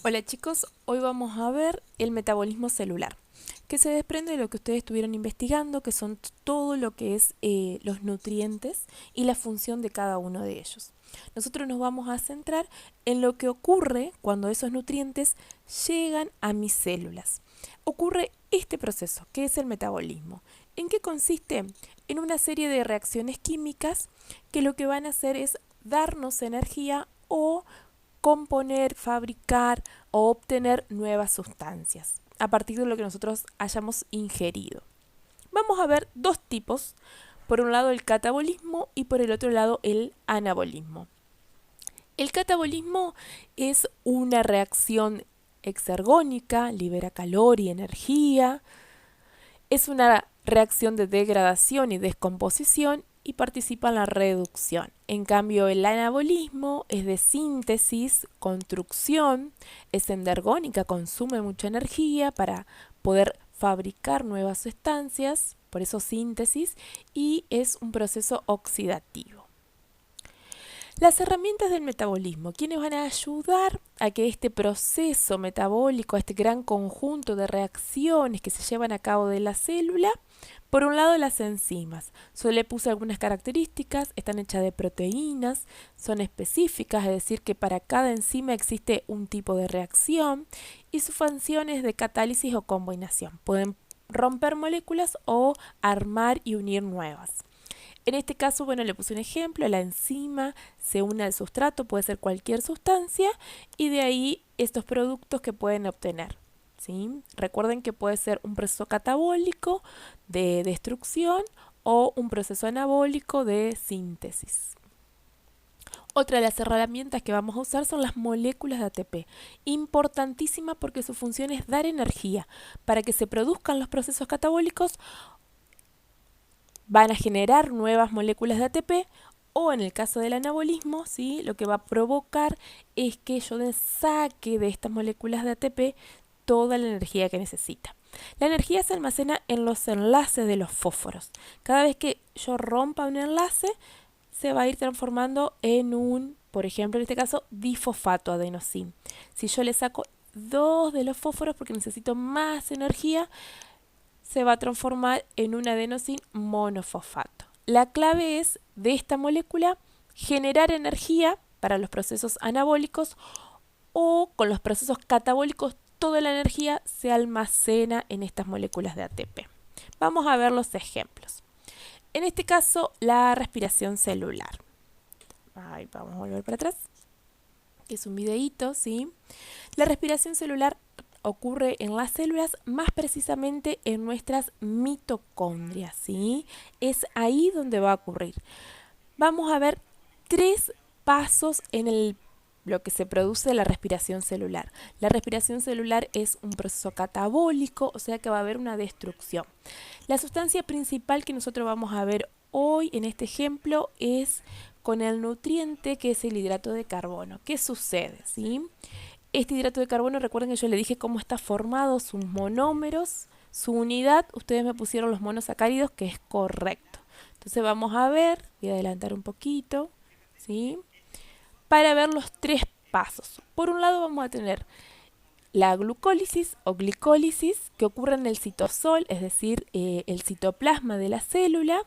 Hola chicos, hoy vamos a ver el metabolismo celular, que se desprende de lo que ustedes estuvieron investigando, que son todo lo que es los nutrientes y la función de cada uno de ellos. Nosotros nos vamos a centrar en lo que ocurre cuando esos nutrientes llegan a mis células. Ocurre este proceso, que es el metabolismo. ¿En qué consiste? En una serie de reacciones químicas que lo que van a hacer es darnos energía o componer, fabricar o obtener nuevas sustancias a partir de lo que nosotros hayamos ingerido. Vamos a ver dos tipos, por un lado el catabolismo y por el otro lado el anabolismo. El catabolismo es una reacción exergónica, libera calor y energía, es una reacción de degradación y descomposición y participa en la reducción. En cambio, el anabolismo es de síntesis, construcción, es endergónica, consume mucha energía para poder fabricar nuevas sustancias, por eso síntesis, y es un proceso oxidativo. Las herramientas del metabolismo, ¿quiénes van a ayudar a que este proceso metabólico, este gran conjunto de reacciones que se llevan a cabo de la célula? Por un lado, las enzimas. Yo le puse algunas características, están hechas de proteínas, son específicas, es decir, que para cada enzima existe un tipo de reacción y su función es de catálisis o combinación. Pueden romper moléculas o armar y unir nuevas. En este caso, bueno, le puse un ejemplo, la enzima se une al sustrato, puede ser cualquier sustancia, y de ahí estos productos que pueden obtener. ¿Sí? Recuerden que puede ser un proceso catabólico de destrucción o un proceso anabólico de síntesis. Otra de las herramientas que vamos a usar son las moléculas de ATP, importantísima porque su función es dar energía. Para que se produzcan los procesos catabólicos van a generar nuevas moléculas de ATP o en el caso del anabolismo, ¿sí? Lo que va a provocar es que yo saque de estas moléculas de ATP toda la energía que necesita. La energía se almacena en los enlaces de los fósforos. Cada vez que yo rompa un enlace, se va a ir transformando en un, por ejemplo, en este caso, difosfato adenosín. Si yo le saco dos de los fósforos porque necesito más energía, se va a transformar en un adenosín monofosfato. La clave es de esta molécula generar energía para los procesos anabólicos o con los procesos catabólicos toda la energía se almacena en estas moléculas de ATP. Vamos a ver los ejemplos. En este caso, la respiración celular. Ahí vamos a volver para atrás. Es un videíto, ¿sí? La respiración celular ocurre en las células, más precisamente en nuestras mitocondrias, ¿sí? Es ahí donde va a ocurrir. Vamos a ver tres pasos en lo que se produce de la respiración celular. La respiración celular es un proceso catabólico, o sea que va a haber una destrucción. La sustancia principal que nosotros vamos a ver hoy en este ejemplo es con el nutriente que es el hidrato de carbono. ¿Qué sucede? ¿Sí? Este hidrato de carbono, recuerden que yo le dije cómo está formado, sus monómeros, su unidad, ustedes me pusieron los monosacáridos, que es correcto. Entonces vamos a ver, voy a adelantar un poquito, ¿sí? Para ver los tres pasos. Por un lado vamos a tener la glucólisis o glicólisis que ocurre en el citosol, es decir, el citoplasma de la célula.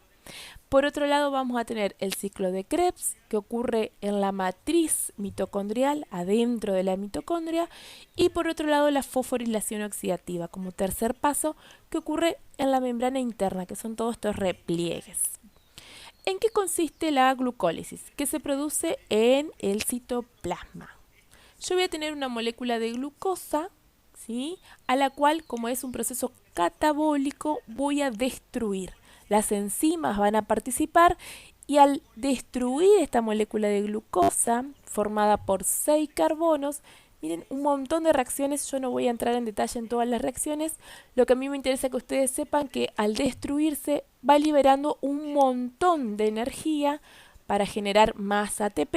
Por otro lado vamos a tener el ciclo de Krebs que ocurre en la matriz mitocondrial, adentro de la mitocondria, y por otro lado la fosforilación oxidativa como tercer paso que ocurre en la membrana interna, que son todos estos repliegues. ¿En qué consiste la glucólisis? Que se produce en el citoplasma. Yo voy a tener una molécula de glucosa, ¿sí? A la cual, como es un proceso catabólico, voy a destruir. Las enzimas van a participar y al destruir esta molécula de glucosa formada por 6 carbonos, miren, un montón de reacciones, yo no voy a entrar en detalle en todas las reacciones, lo que a mí me interesa es que ustedes sepan que al destruirse va liberando un montón de energía para generar más ATP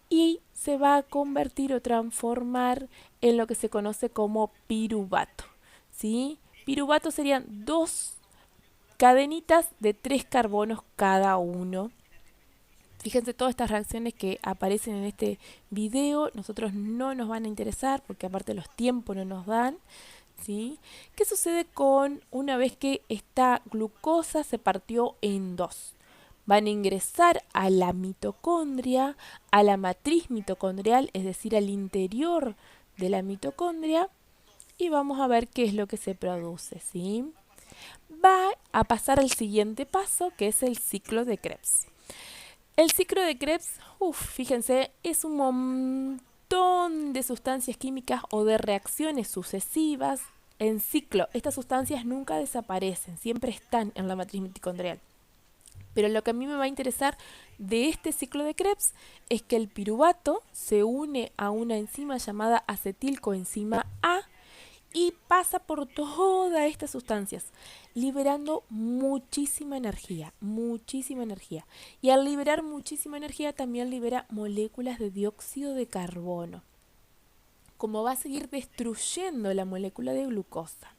y se va a convertir o transformar en lo que se conoce como piruvato, ¿sí? Piruvato serían dos cadenitas de 3 carbonos cada uno, Fíjense, todas estas reacciones que aparecen en este video, nosotros no nos van a interesar porque aparte los tiempos no nos dan, ¿sí? ¿Qué sucede con una vez que esta glucosa se partió en dos? Van a ingresar a la mitocondria, a la matriz mitocondrial, es decir, al interior de la mitocondria, y vamos a ver qué es lo que se produce, ¿sí? Va a pasar al siguiente paso, que es el ciclo de Krebs. El ciclo de Krebs, fíjense, es un montón de sustancias químicas o de reacciones sucesivas en ciclo. Estas sustancias nunca desaparecen, siempre están en la matriz mitocondrial. Pero lo que a mí me va a interesar de este ciclo de Krebs es que el piruvato se une a una enzima llamada acetilcoenzima A y pasa por todas estas sustancias, liberando muchísima energía, muchísima energía. Y al liberar muchísima energía también libera moléculas de dióxido de carbono. Como va a seguir destruyendo la molécula de glucosa.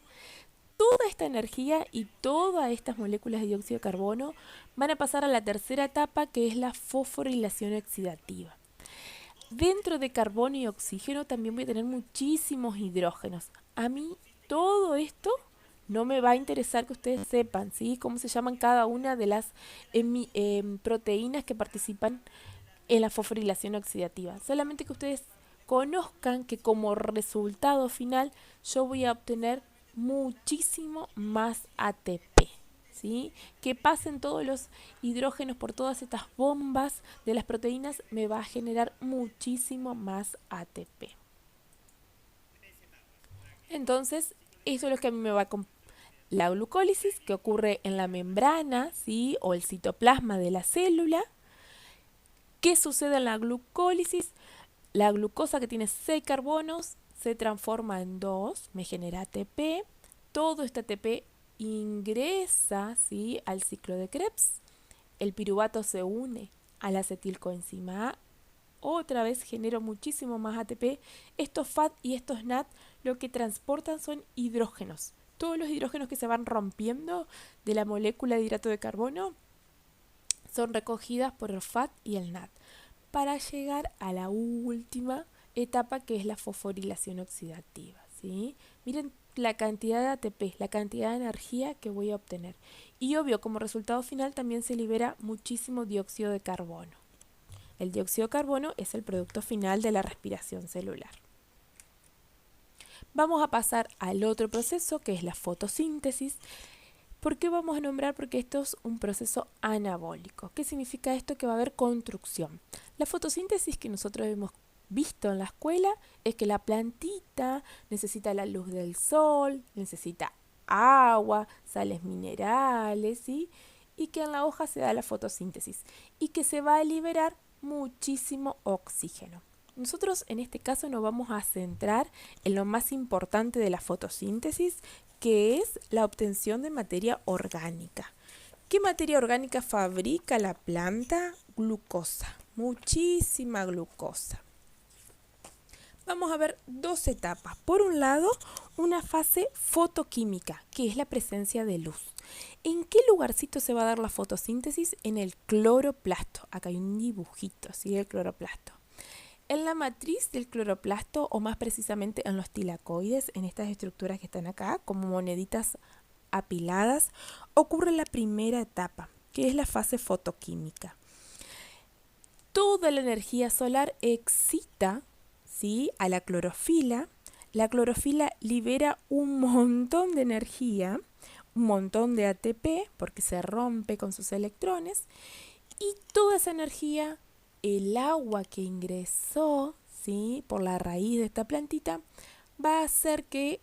Toda esta energía y todas estas moléculas de dióxido de carbono van a pasar a la tercera etapa, que es la fosforilación oxidativa. Dentro de carbono y oxígeno también voy a tener muchísimos hidrógenos. A mí todo esto no me va a interesar que ustedes sepan, ¿sí? Cómo se llaman cada una de las proteínas que participan en la fosforilación oxidativa. Solamente que ustedes conozcan que como resultado final yo voy a obtener muchísimo más ATP. ¿Sí? Que pasen todos los hidrógenos por todas estas bombas de las proteínas me va a generar muchísimo más ATP. Entonces, eso es lo que a mí me va a... La glucólisis, que ocurre en la membrana, ¿sí? O el citoplasma de la célula. ¿Qué sucede en la glucólisis? La glucosa, que tiene 6 carbonos, se transforma en 2, me genera ATP. Todo este ATP ingresa, ¿sí?, al ciclo de Krebs. El piruvato se une a la acetilcoenzima A. Otra vez genero muchísimo más ATP. Estos FAT y estos NAT lo que transportan son hidrógenos. Todos los hidrógenos que se van rompiendo de la molécula de hidrato de carbono son recogidas por el FAT y el NAT para llegar a la última etapa, que es la fosforilación oxidativa, ¿sí? Miren la cantidad de ATP, la cantidad de energía que voy a obtener. Y obvio, como resultado final también se libera muchísimo dióxido de carbono. El dióxido de carbono es el producto final de la respiración celular. Vamos a pasar al otro proceso, que es la fotosíntesis. ¿Por qué vamos a nombrar? Porque esto es un proceso anabólico. ¿Qué significa esto? Que va a haber construcción. La fotosíntesis que nosotros hemos visto en la escuela es que la plantita necesita la luz del sol, necesita agua, sales minerales, ¿sí? Y que en la hoja se da la fotosíntesis y que se va a liberar muchísimo oxígeno. Nosotros en este caso nos vamos a centrar en lo más importante de la fotosíntesis, que es la obtención de materia orgánica. ¿Qué materia orgánica fabrica la planta? Glucosa, muchísima glucosa. Vamos a ver dos etapas. Por un lado, una fase fotoquímica, que es la presencia de luz. ¿En qué lugarcito se va a dar la fotosíntesis? En el cloroplasto. Acá hay un dibujito, ¿sí? El cloroplasto. En la matriz del cloroplasto, o más precisamente en los tilacoides, en estas estructuras que están acá, como moneditas apiladas, ocurre la primera etapa, que es la fase fotoquímica. Toda la energía solar excita, ¿sí?, a la clorofila. La clorofila libera un montón de energía, un montón de ATP, porque se rompe con sus electrones, y toda esa energía, el agua que ingresó, ¿sí?, por la raíz de esta plantita, va a hacer que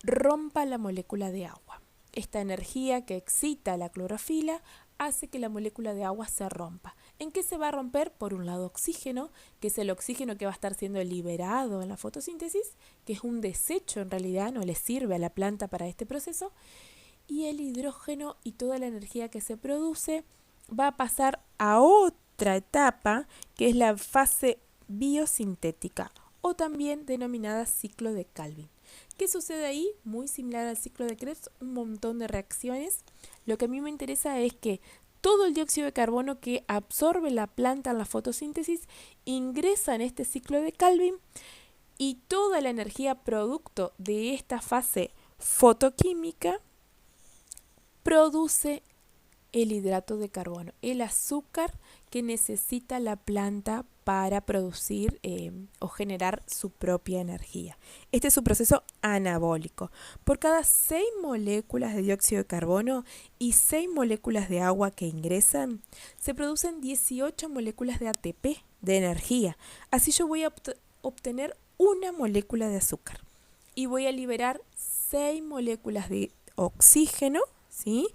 rompa la molécula de agua. Esta energía que excita la clorofila hace que la molécula de agua se rompa. ¿En qué se va a romper? Por un lado oxígeno, que es el oxígeno que va a estar siendo liberado en la fotosíntesis, que es un desecho en realidad, no le sirve a la planta para este proceso, y el hidrógeno y toda la energía que se produce va a pasar a otra etapa, que es la fase biosintética, o también denominada ciclo de Calvin. ¿Qué sucede ahí? Muy similar al ciclo de Krebs, un montón de reacciones. Lo que a mí me interesa es que todo el dióxido de carbono que absorbe la planta en la fotosíntesis ingresa en este ciclo de Calvin y toda la energía producto de esta fase fotoquímica produce el hidrato de carbono, el azúcar que necesita la planta para producir o generar su propia energía. Este es su proceso anabólico. Por cada 6 moléculas de dióxido de carbono y 6 moléculas de agua que ingresan, se producen 18 moléculas de ATP, de energía. Así yo voy a obtener una molécula de azúcar y voy a liberar 6 moléculas de oxígeno, ¿sí?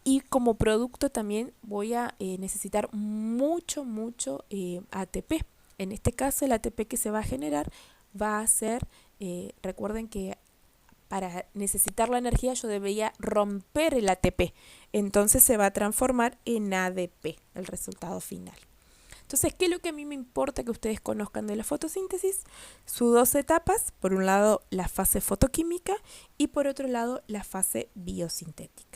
Y como producto también voy a necesitar mucho ATP. En este caso el ATP que se va a generar va a ser, recuerden que para necesitar la energía yo debería romper el ATP. Entonces se va a transformar en ADP, el resultado final. Entonces, ¿qué es lo que a mí me importa que ustedes conozcan de la fotosíntesis? Sus 2 etapas, por un lado la fase fotoquímica y por otro lado la fase biosintética.